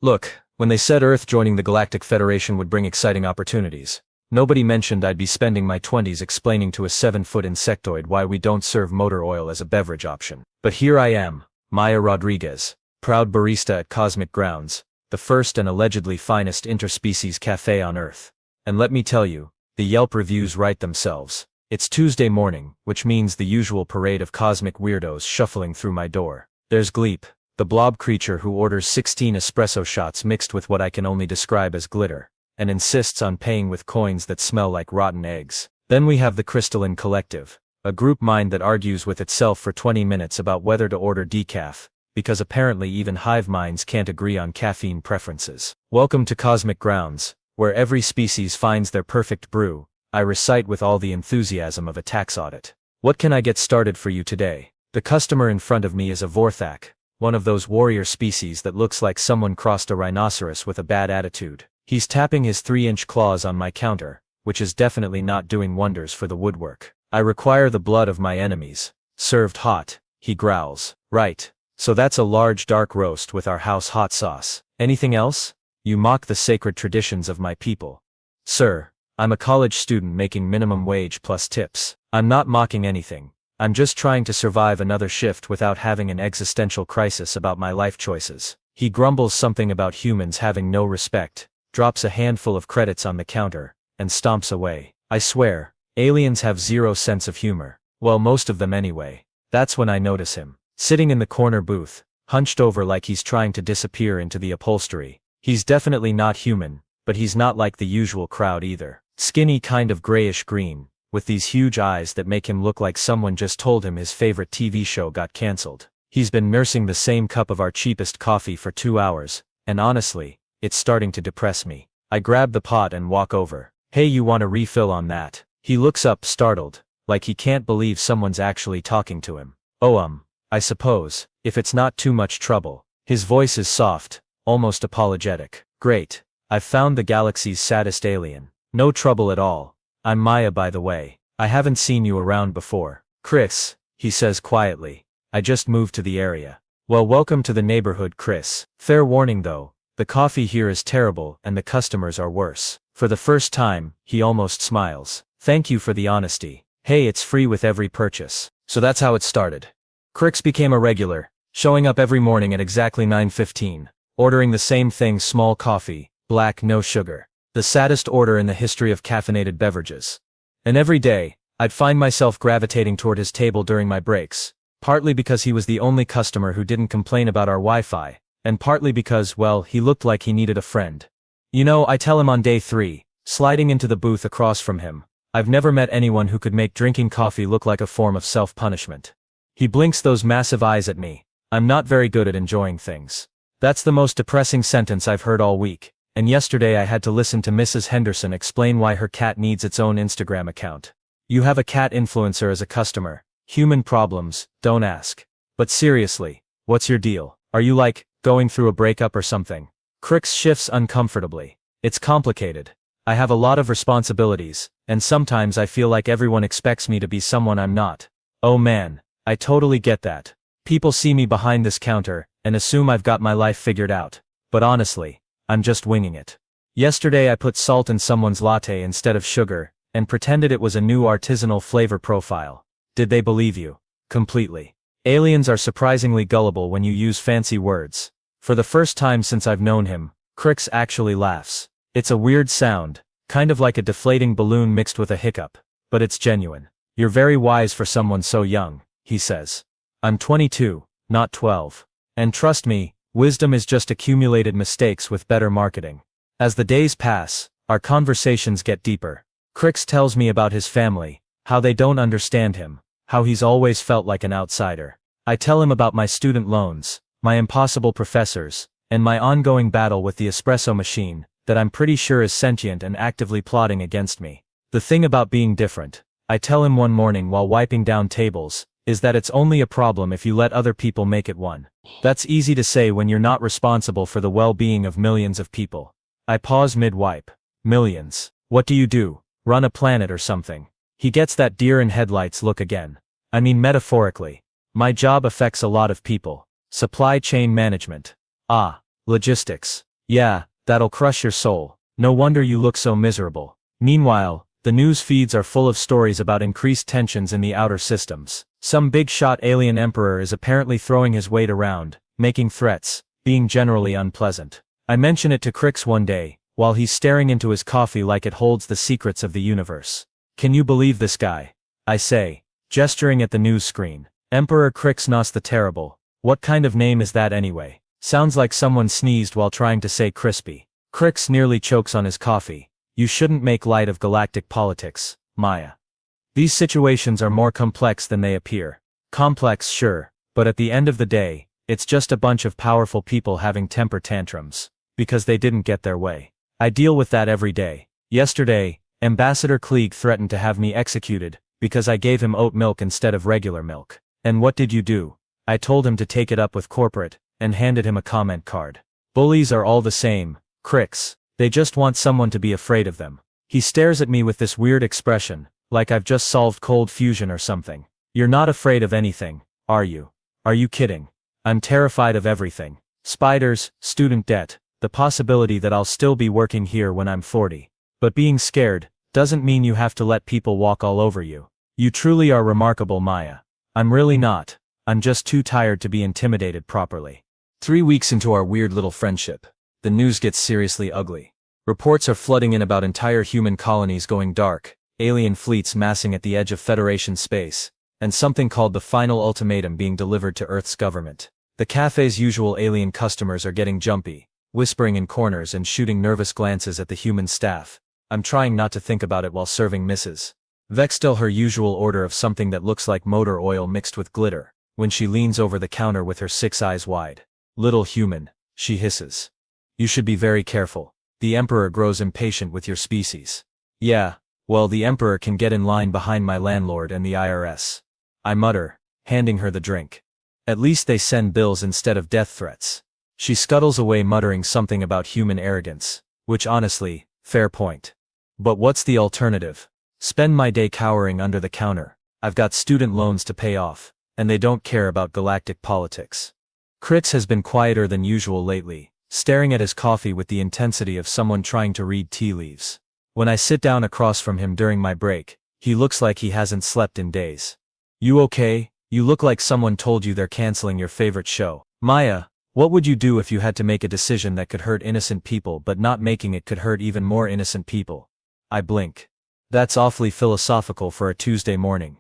Look, when they said Earth joining the Galactic Federation would bring exciting opportunities, nobody mentioned I'd be spending my 20s explaining to a 7-foot insectoid why we don't serve motor oil as a beverage option. But here I am, Maya Rodriguez, proud barista at Cosmic Grounds, the first and allegedly finest interspecies cafe on Earth. And let me tell you, the Yelp reviews write themselves. It's Tuesday morning, which means the usual parade of cosmic weirdos shuffling through my door. There's Gleep, the blob creature who orders 16 espresso shots mixed with what I can only describe as glitter, and insists on paying with coins that smell like rotten eggs. Then we have the Crystalline Collective, a group mind that argues with itself for 20 minutes about whether to order decaf, because apparently even hive minds can't agree on caffeine preferences. Welcome to Cosmic Grounds, where every species finds their perfect brew, I recite with all the enthusiasm of a tax audit. What can I get started for you today? The customer in front of me is a Vorthak, one of those warrior species that looks like someone crossed a rhinoceros with a bad attitude. He's tapping his 3-inch claws on my counter, which is definitely not doing wonders for the woodwork. I require the blood of my enemies. Served hot, he growls. Right, so that's a large dark roast with our house hot sauce. Anything else? You mock the sacred traditions of my people. Sir, I'm a college student making minimum wage plus tips. I'm not mocking anything. I'm just trying to survive another shift without having an existential crisis about my life choices. He grumbles something about humans having no respect, drops a handful of credits on the counter, and stomps away. I swear, aliens have zero sense of humor. Well, most of them anyway. That's when I notice him, sitting in the corner booth, hunched over like he's trying to disappear into the upholstery. He's definitely not human, but he's not like the usual crowd either. Skinny, kind of grayish-green, with these huge eyes that make him look like someone just told him his favorite TV show got cancelled. He's been nursing the same cup of our cheapest coffee for 2 hours, and honestly, it's starting to depress me. I grab the pot and walk over. Hey, you want a refill on that? He looks up, startled, like he can't believe someone's actually talking to him. Oh, I suppose, if it's not too much trouble. His voice is soft, almost apologetic. Great. I've found the galaxy's saddest alien. No trouble at all. I'm Maya, by the way. I haven't seen you around before. Chris, he says quietly. I just moved to the area. Well, welcome to the neighborhood, Chris. Fair warning though, the coffee here is terrible and the customers are worse. For the first time, he almost smiles. Thank you for the honesty. Hey, it's free with every purchase. So that's how it started. Chris became a regular, showing up every morning at exactly 9:15, ordering the same thing: small coffee, black, no sugar. The saddest order in the history of caffeinated beverages. And every day, I'd find myself gravitating toward his table during my breaks, partly because he was the only customer who didn't complain about our Wi-Fi, and partly because, well, he looked like he needed a friend. You know, I tell him on day 3, sliding into the booth across from him, I've never met anyone who could make drinking coffee look like a form of self-punishment. He blinks those massive eyes at me. I'm not very good at enjoying things. That's the most depressing sentence I've heard all week. And yesterday I had to listen to Mrs. Henderson explain why her cat needs its own Instagram account. You have a cat influencer as a customer. Human problems, don't ask. But seriously, what's your deal? Are you going through a breakup or something? Crix shifts uncomfortably. It's complicated. I have a lot of responsibilities, and sometimes I feel like everyone expects me to be someone I'm not. Oh man, I totally get that. People see me behind this counter, and assume I've got my life figured out. But honestly, I'm just winging it. Yesterday I put salt in someone's latte instead of sugar, and pretended it was a new artisanal flavor profile. Did they believe you? Completely. Aliens are surprisingly gullible when you use fancy words. For the first time since I've known him, Crix actually laughs. It's a weird sound, kind of like a deflating balloon mixed with a hiccup, but it's genuine. You're very wise for someone so young, he says. I'm 22, not 12. And trust me, wisdom is just accumulated mistakes with better marketing. As the days pass, our conversations get deeper. Crix tells me about his family, how they don't understand him, how he's always felt like an outsider. I tell him about my student loans, my impossible professors, and my ongoing battle with the espresso machine, that I'm pretty sure is sentient and actively plotting against me. The thing about being different, I tell him one morning while wiping down tables, is that it's only a problem if you let other people make it one. That's easy to say when you're not responsible for the well-being of millions of people. I pause mid-wipe. Millions. What do you do? Run a planet or something? He gets that deer in headlights look again. I mean metaphorically. My job affects a lot of people. Supply chain management. Logistics. Yeah, that'll crush your soul. No wonder you look so miserable. Meanwhile, the news feeds are full of stories about increased tensions in the outer systems. Some big-shot alien emperor is apparently throwing his weight around, making threats, being generally unpleasant. I mention it to Crix one day, while he's staring into his coffee like it holds the secrets of the universe. Can you believe this guy? I say, gesturing at the news screen. Emperor Crixnos the Terrible. What kind of name is that anyway? Sounds like someone sneezed while trying to say crispy. Crix nearly chokes on his coffee. You shouldn't make light of galactic politics, Maya. These situations are more complex than they appear. Complex, sure, but at the end of the day, it's just a bunch of powerful people having temper tantrums, because they didn't get their way. I deal with that every day. Yesterday, Ambassador Klieg threatened to have me executed, because I gave him oat milk instead of regular milk. And what did you do? I told him to take it up with corporate, and handed him a comment card. Bullies are all the same, Crix. They just want someone to be afraid of them. He stares at me with this weird expression, like I've just solved cold fusion or something. You're not afraid of anything, are you? Are you kidding? I'm terrified of everything. Spiders, student debt, the possibility that I'll still be working here when I'm 40. But being scared doesn't mean you have to let people walk all over you. You truly are remarkable, Maya. I'm really not. I'm just too tired to be intimidated properly. 3 weeks into our weird little friendship, the news gets seriously ugly. Reports are flooding in about entire human colonies going dark, alien fleets massing at the edge of Federation space, and something called the final ultimatum being delivered to Earth's government. The cafe's usual alien customers are getting jumpy, whispering in corners and shooting nervous glances at the human staff. I'm trying not to think about it while serving Mrs. Vextel her usual order of something that looks like motor oil mixed with glitter, when she leans over the counter with her 6 eyes wide. Little human, she hisses. You should be very careful. The Emperor grows impatient with your species. Yeah, well, the Emperor can get in line behind my landlord and the IRS. I mutter, handing her the drink. At least they send bills instead of death threats. She scuttles away muttering something about human arrogance, which honestly, fair point. But what's the alternative? Spend my day cowering under the counter. I've got student loans to pay off, and they don't care about galactic politics. Crix has been quieter than usual lately, staring at his coffee with the intensity of someone trying to read tea leaves. When I sit down across from him during my break, he looks like he hasn't slept in days. You okay? You look like someone told you they're canceling your favorite show. Maya, what would you do if you had to make a decision that could hurt innocent people but not making it could hurt even more innocent people? I blink. That's awfully philosophical for a Tuesday morning.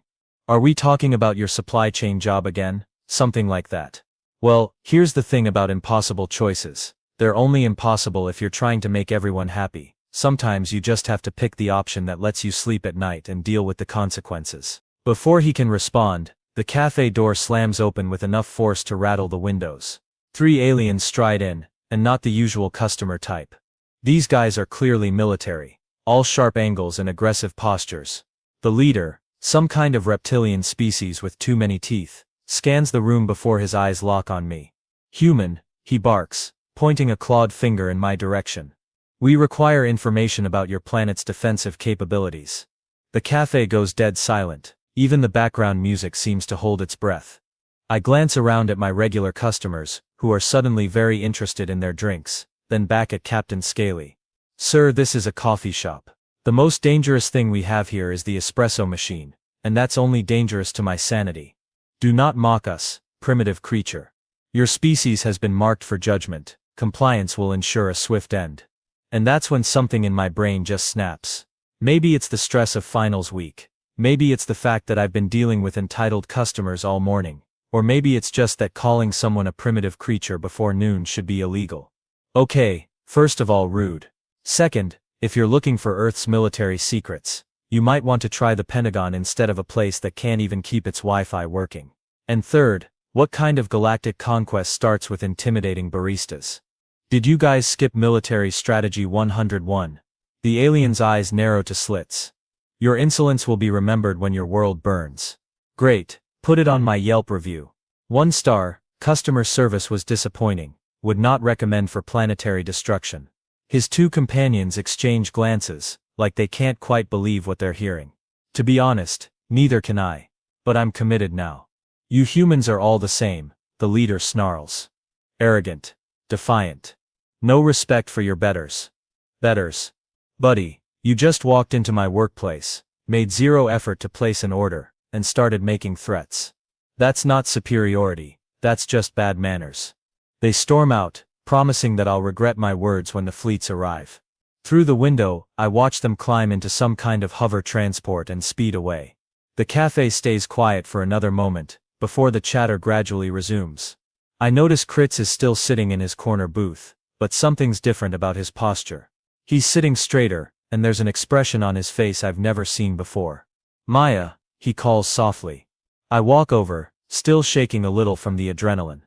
Are we talking about your supply chain job again? Something like that. Well, here's the thing about impossible choices. They're only impossible if you're trying to make everyone happy. Sometimes you just have to pick the option that lets you sleep at night and deal with the consequences. Before he can respond, the cafe door slams open with enough force to rattle the windows. 3 aliens stride in, and not the usual customer type. These guys are clearly military. All sharp angles and aggressive postures. The leader, some kind of reptilian species with too many teeth, scans the room before his eyes lock on me. Human, he barks, pointing a clawed finger in my direction. We require information about your planet's defensive capabilities. The cafe goes dead silent. Even the background music seems to hold its breath. I glance around at my regular customers, who are suddenly very interested in their drinks, then back at Captain Scaly. Sir, this is a coffee shop. The most dangerous thing we have here is the espresso machine, and that's only dangerous to my sanity. Do not mock us, primitive creature. Your species has been marked for judgment. Compliance will ensure a swift end. And that's when something in my brain just snaps. Maybe it's the stress of finals week. Maybe it's the fact that I've been dealing with entitled customers all morning. Or maybe it's just that calling someone a primitive creature before noon should be illegal. Okay, first of all, rude. Second, if you're looking for Earth's military secrets, you might want to try the Pentagon instead of a place that can't even keep its Wi-Fi working. And third, what kind of galactic conquest starts with intimidating baristas? Did you guys skip Military Strategy 101? The alien's eyes narrow to slits. Your insolence will be remembered when your world burns. Great, put it on my Yelp review. 1 star, customer service was disappointing, would not recommend for planetary destruction. His 2 companions exchange glances, like they can't quite believe what they're hearing. To be honest, neither can I. But I'm committed now. You humans are all the same, the leader snarls. Arrogant. Defiant. No respect for your betters. Betters. Buddy, you just walked into my workplace, made zero effort to place an order, and started making threats. That's not superiority, that's just bad manners. They storm out, promising that I'll regret my words when the fleets arrive. Through the window, I watch them climb into some kind of hover transport and speed away. The cafe stays quiet for another moment, before the chatter gradually resumes. I notice Kritz is still sitting in his corner booth, but something's different about his posture. He's sitting straighter, and there's an expression on his face I've never seen before. Maya, he calls softly. I walk over, still shaking a little from the adrenaline.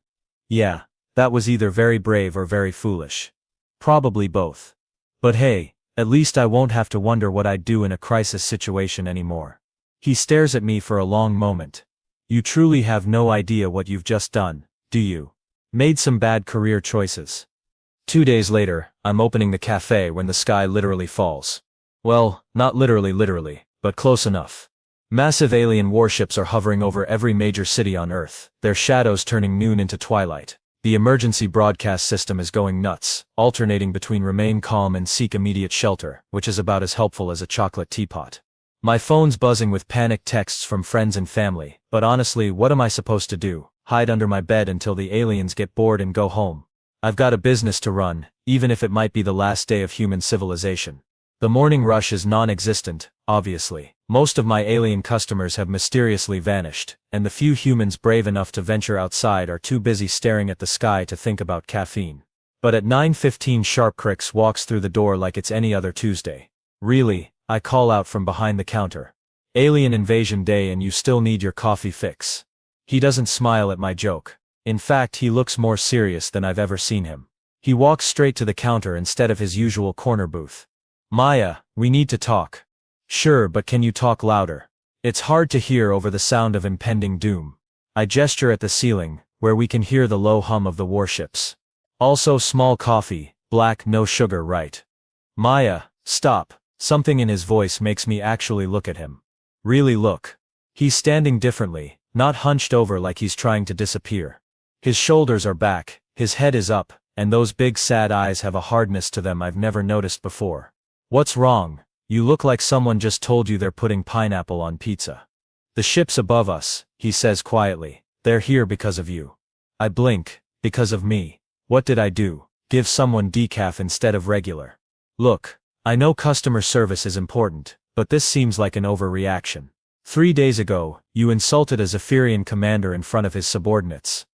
Yeah, that was either very brave or very foolish. Probably both. But hey, at least I won't have to wonder what I'd do in a crisis situation anymore. He stares at me for a long moment. You truly have no idea what you've just done, do you? Made some bad career choices. 2 days later, I'm opening the cafe when the sky literally falls. Well, not literally, but close enough. Massive alien warships are hovering over every major city on Earth, their shadows turning noon into twilight. The emergency broadcast system is going nuts, alternating between remain calm and seek immediate shelter, which is about as helpful as a chocolate teapot. My phone's buzzing with panicked texts from friends and family, but honestly, what am I supposed to do? Hide under my bed until the aliens get bored and go home? I've got a business to run, even if it might be the last day of human civilization. The morning rush is non-existent, obviously. Most of my alien customers have mysteriously vanished, and the few humans brave enough to venture outside are too busy staring at the sky to think about caffeine. But at 9:15 sharp, Crix walks through the door like it's any other Tuesday. Really? I call out from behind the counter. Alien invasion day and you still need your coffee fix. He doesn't smile at my joke. In fact, he looks more serious than I've ever seen him. He walks straight to the counter instead of his usual corner booth. Maya, we need to talk. Sure, but can you talk louder? It's hard to hear over the sound of impending doom. I gesture at the ceiling, where we can hear the low hum of the warships. Also small coffee, black, no sugar, right? Maya, stop. Something in his voice makes me actually look at him. Really look. He's standing differently, not hunched over like he's trying to disappear. His shoulders are back, his head is up, and those big sad eyes have a hardness to them I've never noticed before. What's wrong? You look like someone just told you they're putting pineapple on pizza. The ships above us, he says quietly, they're here because of you. I blink, because of me. What did I do? Give someone decaf instead of regular. Look, I know customer service is important, but this seems like an overreaction. 3 days ago, you insulted a Zephyrian commander in front of his subordinates.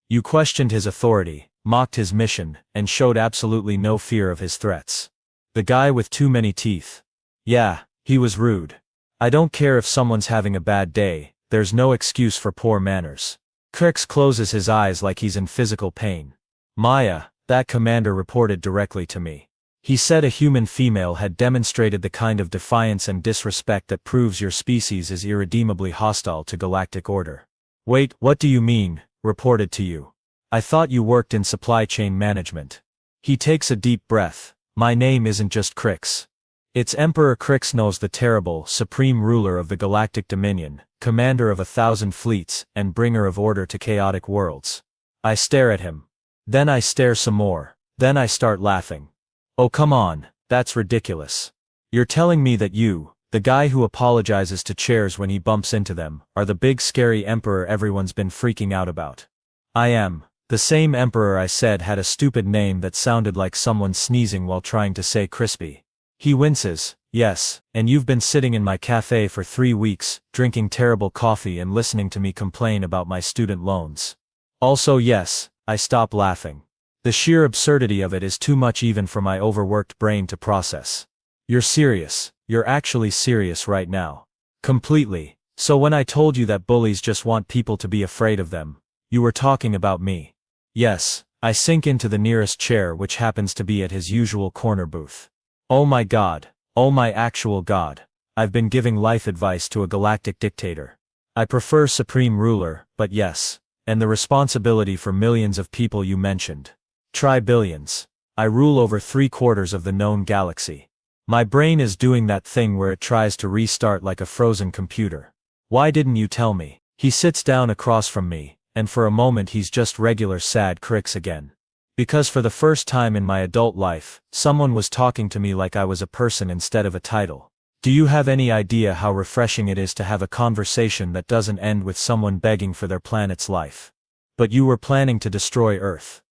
You questioned his authority, mocked his mission, and showed absolutely no fear of his threats. The guy with too many teeth. Yeah, he was rude. I don't care if someone's having a bad day, there's no excuse for poor manners. Crix closes his eyes like he's in physical pain. Maya, that commander reported directly to me. He said a human female had demonstrated the kind of defiance and disrespect that proves your species is irredeemably hostile to galactic order. Wait, what do you mean, reported to you? I thought you worked in supply chain management. He takes a deep breath. My name isn't just Crix. It's Emperor Crixnos, the terrible, supreme ruler of the Galactic Dominion, commander of 1,000 fleets, and bringer of order to chaotic worlds. I stare at him. Then I stare some more. Then I start laughing. Oh come on, that's ridiculous. You're telling me that you, the guy who apologizes to chairs when he bumps into them, are the big scary emperor everyone's been freaking out about. I am. The same emperor I said had a stupid name that sounded like someone sneezing while trying to say crispy. He winces. Yes, and you've been sitting in my cafe for 3 weeks, drinking terrible coffee and listening to me complain about my student loans. Also yes, I stop laughing. The sheer absurdity of it is too much even for my overworked brain to process. You're serious. You're actually serious right now. Completely. So when I told you that bullies just want people to be afraid of them, you were talking about me. Yes, I sink into the nearest chair, which happens to be at his usual corner booth. Oh my God. Oh my actual God. I've been giving life advice to a galactic dictator. I prefer supreme ruler, but yes. And the responsibility for millions of people you mentioned. Try billions. I rule over 3/4 of the known galaxy. My brain is doing that thing where it tries to restart like a frozen computer. Why didn't you tell me? He sits down across from me, and for a moment he's just regular sad Crix again. Because for the first time in my adult life, someone was talking to me like I was a person instead of a title. Do you have any idea how refreshing it is to have a conversation that doesn't end with someone begging for their planet's life? But you were planning to destroy Earth.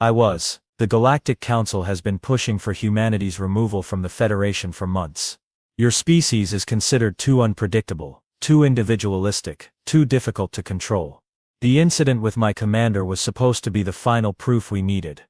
I was. The Galactic Council has been pushing for humanity's removal from the Federation for months. Your species is considered too unpredictable, too individualistic, too difficult to control. The incident with my commander was supposed to be the final proof we needed.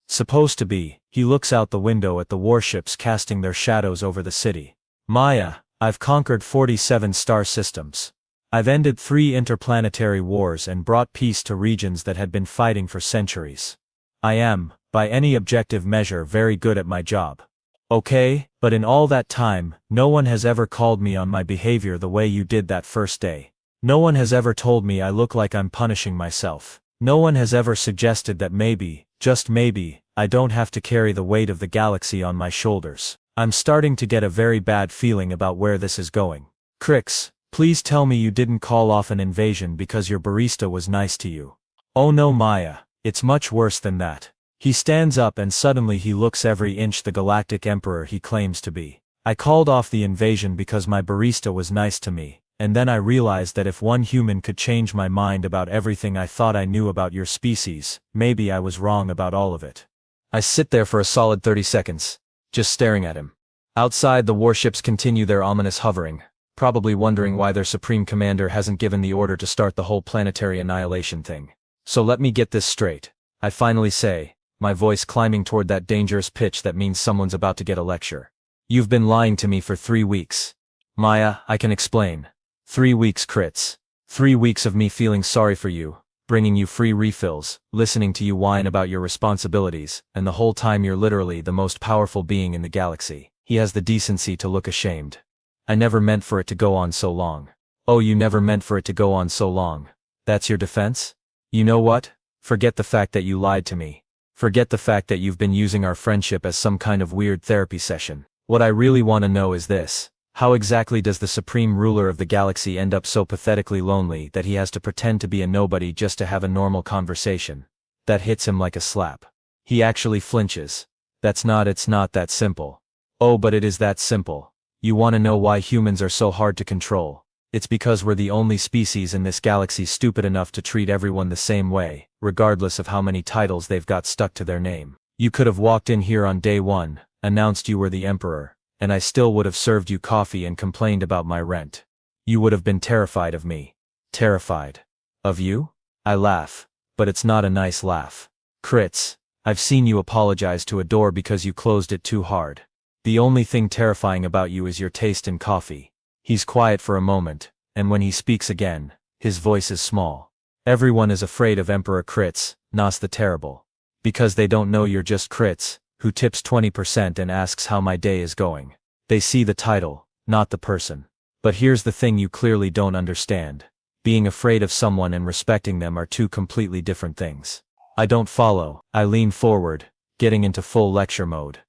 Supposed to be. He looks out the window at the warships casting their shadows over the city. Maya, I've conquered 47 star systems. I've ended 3 interplanetary wars and brought peace to regions that had been fighting for centuries. I am, by any objective measure, very good at my job. Okay, but in all that time, no one has ever called me on my behavior the way you did that first day. No one has ever told me I look like I'm punishing myself. No one has ever suggested that maybe, just maybe, I don't have to carry the weight of the galaxy on my shoulders. I'm starting to get a very bad feeling about where this is going. Crix, please tell me you didn't call off an invasion because your barista was nice to you. Oh no, Maya, it's much worse than that. He stands up and suddenly he looks every inch the Galactic Emperor he claims to be. I called off the invasion because my barista was nice to me, and then I realized that if one human could change my mind about everything I thought I knew about your species, maybe I was wrong about all of it. I sit there for a solid 30 seconds, just staring at him. Outside, the warships continue their ominous hovering, probably wondering why their supreme commander hasn't given the order to start the whole planetary annihilation thing. So let me get this straight. I finally say, my voice climbing toward that dangerous pitch that means someone's about to get a lecture. You've been lying to me for 3 weeks. Maya, I can explain. 3 weeks, Crits. 3 weeks of me feeling sorry for you, bringing you free refills, listening to you whine about your responsibilities, and the whole time you're literally the most powerful being in the galaxy. He has the decency to look ashamed. I never meant for it to go on so long. Oh, you never meant for it to go on so long. That's your defense? You know what? Forget the fact that you lied to me. Forget the fact that you've been using our friendship as some kind of weird therapy session. What I really want to know is this. How exactly does the supreme ruler of the galaxy end up so pathetically lonely that he has to pretend to be a nobody just to have a normal conversation? That hits him like a slap. He actually flinches. It's not that simple. Oh, but it is that simple. You want to know why humans are so hard to control? It's because we're the only species in this galaxy stupid enough to treat everyone the same way, regardless of how many titles they've got stuck to their name. You could have walked in here on day 1, announced you were the Emperor, and I still would have served you coffee and complained about my rent. You would have been terrified of me. Terrified. Of you? I laugh. But it's not a nice laugh. Crits, I've seen you apologize to a door because you closed it too hard. The only thing terrifying about you is your taste in coffee. He's quiet for a moment, and when he speaks again, his voice is small. Everyone is afraid of Emperor Crits, Nas the Terrible. Because they don't know you're just Crits, who tips 20% and asks how my day is going. They see the title, not the person. But here's the thing you clearly don't understand. Being afraid of someone and respecting them are two completely different things. I don't follow. I lean forward, getting into full lecture mode.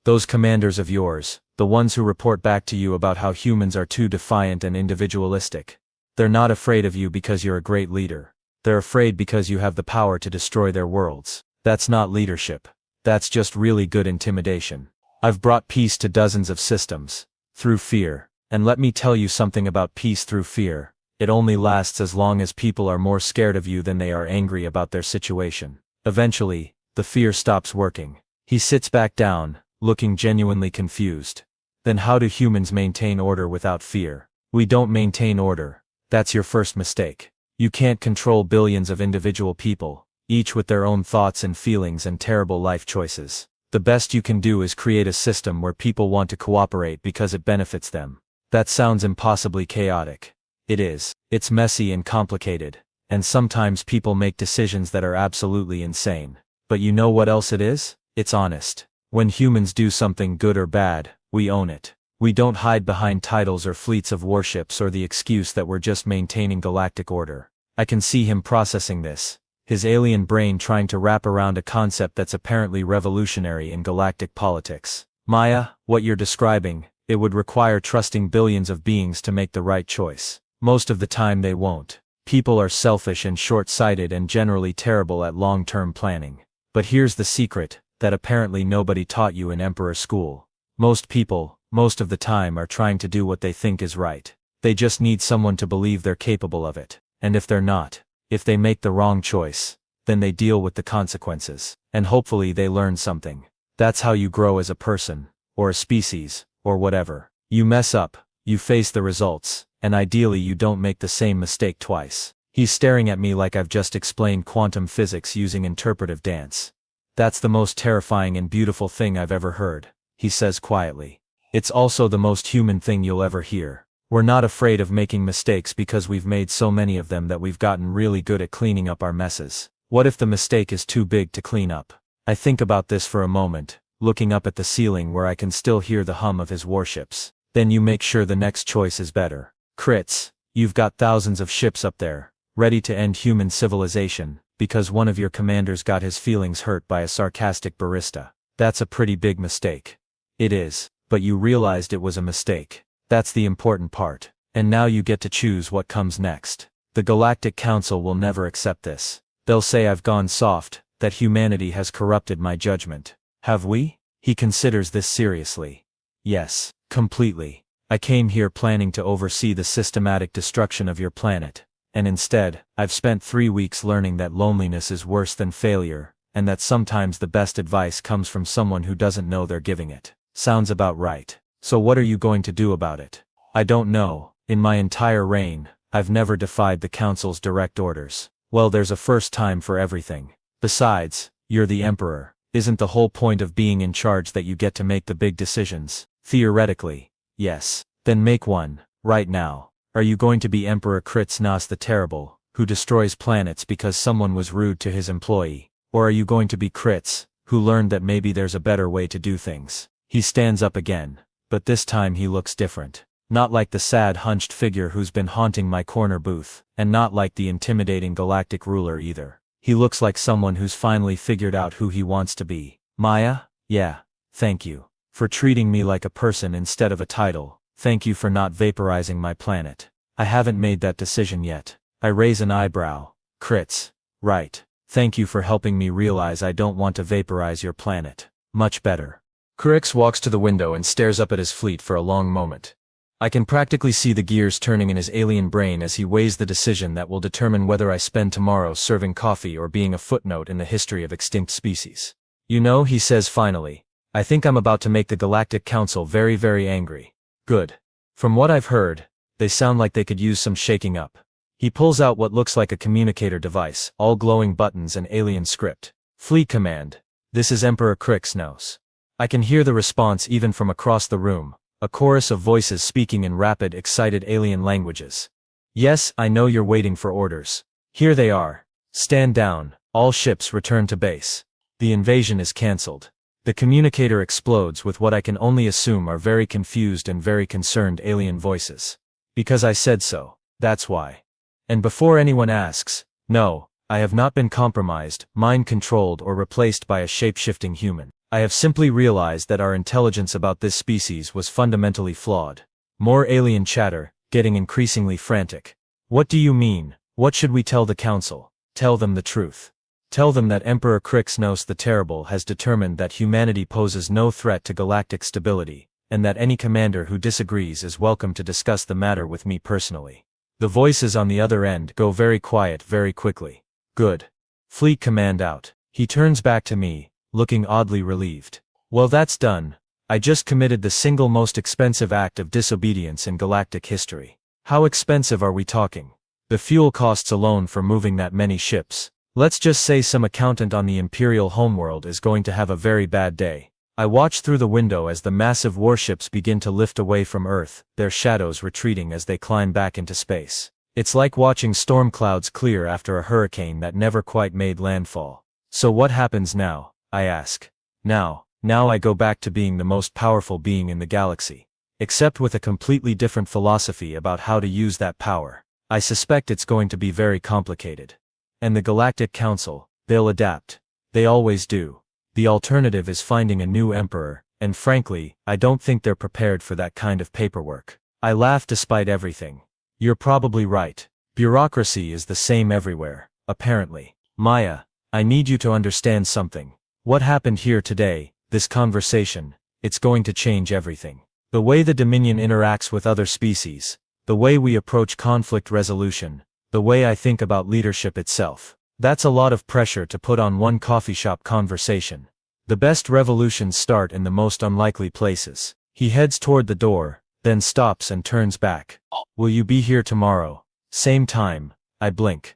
Those commanders of yours, the ones who report back to you about how humans are too defiant and individualistic. They're not afraid of you because you're a great leader. They're afraid because you have the power to destroy their worlds. That's not leadership. That's just really good intimidation. I've brought peace to dozens of systems. Through fear. And let me tell you something about peace through fear. It only lasts as long as people are more scared of you than they are angry about their situation. Eventually, the fear stops working. He sits back down, looking genuinely confused. Then how do humans maintain order without fear? We don't maintain order. That's your first mistake. You can't control billions of individual people, each with their own thoughts and feelings and terrible life choices. The best you can do is create a system where people want to cooperate because it benefits them. That sounds impossibly chaotic. It is. It's messy and complicated, and sometimes people make decisions that are absolutely insane. But you know what else it is? It's honest. When humans do something good or bad, we own it. We don't hide behind titles or fleets of warships or the excuse that we're just maintaining galactic order. I can see him processing this, his alien brain trying to wrap around a concept that's apparently revolutionary in galactic politics. Maya, what you're describing, it would require trusting billions of beings to make the right choice. Most of the time they won't. People are selfish and short-sighted and generally terrible at long-term planning. But here's the secret that apparently nobody taught you in Emperor School. Most people, most of the time, are trying to do what they think is right. They just need someone to believe they're capable of it. And if they're not, if they make the wrong choice, then they deal with the consequences. And hopefully they learn something. That's how you grow as a person, or a species, or whatever. You mess up, you face the results, and ideally you don't make the same mistake twice. He's staring at me like I've just explained quantum physics using interpretive dance. That's the most terrifying and beautiful thing I've ever heard, he says quietly. It's also the most human thing you'll ever hear. We're not afraid of making mistakes because we've made so many of them that we've gotten really good at cleaning up our messes. What if the mistake is too big to clean up? I think about this for a moment, looking up at the ceiling where I can still hear the hum of his warships. Then you make sure the next choice is better. Crits, you've got thousands of ships up there, ready to end human civilization, because one of your commanders got his feelings hurt by a sarcastic barista. That's a pretty big mistake. It is, but you realized it was a mistake. That's the important part. And now you get to choose what comes next. The Galactic Council will never accept this. They'll say I've gone soft, that humanity has corrupted my judgment. Have we? He considers this seriously. Yes, completely. I came here planning to oversee the systematic destruction of your planet. And instead, I've spent 3 weeks learning that loneliness is worse than failure, and that sometimes the best advice comes from someone who doesn't know they're giving it. Sounds about right. So what are you going to do about it? I don't know. In my entire reign, I've never defied the Council's direct orders. Well, there's a first time for everything. Besides, you're the Emperor. Isn't the whole point of being in charge that you get to make the big decisions? Theoretically, yes. Then make one, right now. Are you going to be Emperor Krits Nas the Terrible, who destroys planets because someone was rude to his employee? Or are you going to be Krits, who learned that maybe there's a better way to do things? He stands up again, but this time he looks different. Not like the sad hunched figure who's been haunting my corner booth, and not like the intimidating galactic ruler either. He looks like someone who's finally figured out who he wants to be. Maya? Yeah, thank you. For treating me like a person instead of a title. Thank you for not vaporizing my planet. I haven't made that decision yet. I raise an eyebrow. Krits. Right. Thank you for helping me realize I don't want to vaporize your planet. Much better. Krix walks to the window and stares up at his fleet for a long moment. I can practically see the gears turning in his alien brain as he weighs the decision that will determine whether I spend tomorrow serving coffee or being a footnote in the history of extinct species. You know, he says finally, I think I'm about to make the Galactic Council very, very angry. Good. From what I've heard, they sound like they could use some shaking up. He pulls out what looks like a communicator device, all glowing buttons and alien script. Fleet command. This is Emperor Crixnos. I can hear the response even from across the room. A chorus of voices speaking in rapid, excited alien languages. Yes, I know you're waiting for orders. Here they are. Stand down. All ships return to base. The invasion is cancelled. The communicator explodes with what I can only assume are very confused and very concerned alien voices. Because I said so. That's why. And before anyone asks, no, I have not been compromised, mind-controlled or replaced by a shape-shifting human. I have simply realized that our intelligence about this species was fundamentally flawed. More alien chatter, getting increasingly frantic. What do you mean? What should we tell the Council? Tell them the truth. Tell them that Emperor Crixnos the Terrible has determined that humanity poses no threat to galactic stability, and that any commander who disagrees is welcome to discuss the matter with me personally. The voices on the other end go very quiet very quickly. Good. Fleet command out. He turns back to me, looking oddly relieved. Well, that's done. I just committed the single most expensive act of disobedience in galactic history. How expensive are we talking? The fuel costs alone for moving that many ships. Let's just say some accountant on the Imperial homeworld is going to have a very bad day. I watch through the window as the massive warships begin to lift away from Earth, their shadows retreating as they climb back into space. It's like watching storm clouds clear after a hurricane that never quite made landfall. So what happens now? I ask. Now I go back to being the most powerful being in the galaxy. Except with a completely different philosophy about how to use that power. I suspect it's going to be very complicated. And the Galactic Council, they'll adapt. They always do. The alternative is finding a new emperor, and frankly, I don't think they're prepared for that kind of paperwork. I laugh despite everything. You're probably right. Bureaucracy is the same everywhere, apparently. Maya, I need you to understand something. What happened here today, this conversation, it's going to change everything. The way the Dominion interacts with other species, the way we approach conflict resolution, the way I think about leadership itself. That's a lot of pressure to put on one coffee shop conversation. The best revolutions start in the most unlikely places. He heads toward the door, then stops and turns back. Will you be here tomorrow? Same time. I blink.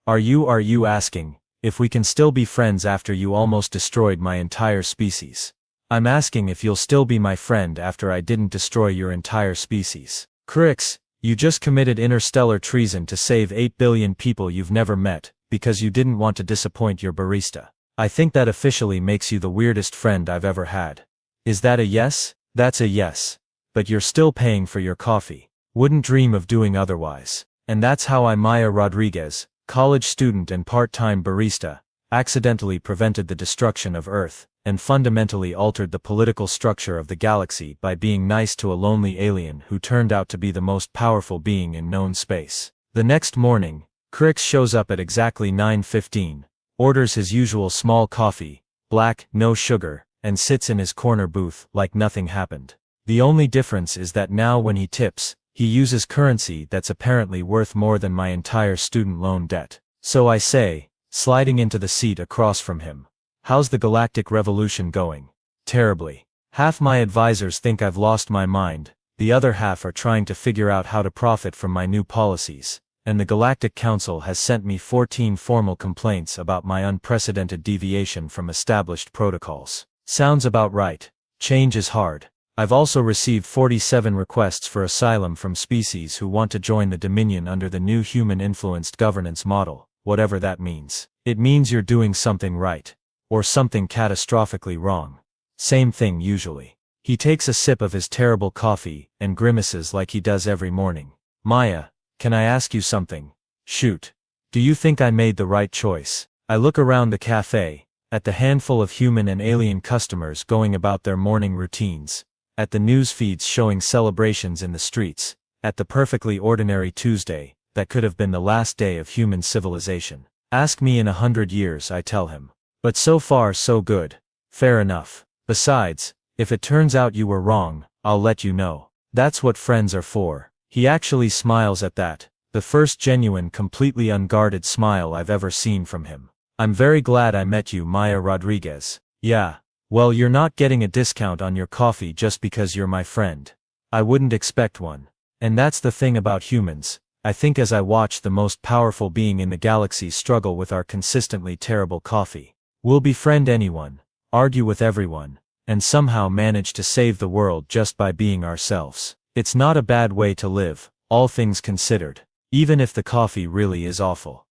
Are you asking if we can still be friends after you almost destroyed my entire species? I'm asking if you'll still be my friend after I didn't destroy your entire species. Crix, you just committed interstellar treason to save 8 billion people you've never met, because you didn't want to disappoint your barista. I think that officially makes you the weirdest friend I've ever had. Is that a yes? That's a yes. But you're still paying for your coffee. Wouldn't dream of doing otherwise. And that's how I, Maya Rodriguez, college student and part-time barista, accidentally prevented the destruction of Earth, and fundamentally altered the political structure of the galaxy by being nice to a lonely alien who turned out to be the most powerful being in known space. The next morning, Crix shows up at exactly 9:15, orders his usual small coffee, black, no sugar, and sits in his corner booth like nothing happened. The only difference is that now when he tips, he uses currency that's apparently worth more than my entire student loan debt. So I say, sliding into the seat across from him, how's the galactic revolution going? Terribly. Half my advisors think I've lost my mind, the other half are trying to figure out how to profit from my new policies, and the Galactic Council has sent me 14 formal complaints about my unprecedented deviation from established protocols. Sounds about right. Change is hard. I've also received 47 requests for asylum from species who want to join the Dominion under the new human-influenced governance model, whatever that means. It means you're doing something right. Or something catastrophically wrong. Same thing usually. He takes a sip of his terrible coffee and grimaces like he does every morning. Maya, can I ask you something? Shoot. Do you think I made the right choice? I look around the cafe, at the handful of human and alien customers going about their morning routines, at the news feeds showing celebrations in the streets, at the perfectly ordinary Tuesday that could have been the last day of human civilization. Ask me in 100 years, I tell him. But so far so good. Fair enough. Besides, if it turns out you were wrong, I'll let you know. That's what friends are for. He actually smiles at that, the first genuine, completely unguarded smile I've ever seen from him. I'm very glad I met you, Maya Rodriguez. Yeah. Well, you're not getting a discount on your coffee just because you're my friend. I wouldn't expect one. And that's the thing about humans. I think as I watch the most powerful being in the galaxy struggle with our consistently terrible coffee. We'll befriend anyone, argue with everyone, and somehow manage to save the world just by being ourselves. It's not a bad way to live, all things considered, even if the coffee really is awful.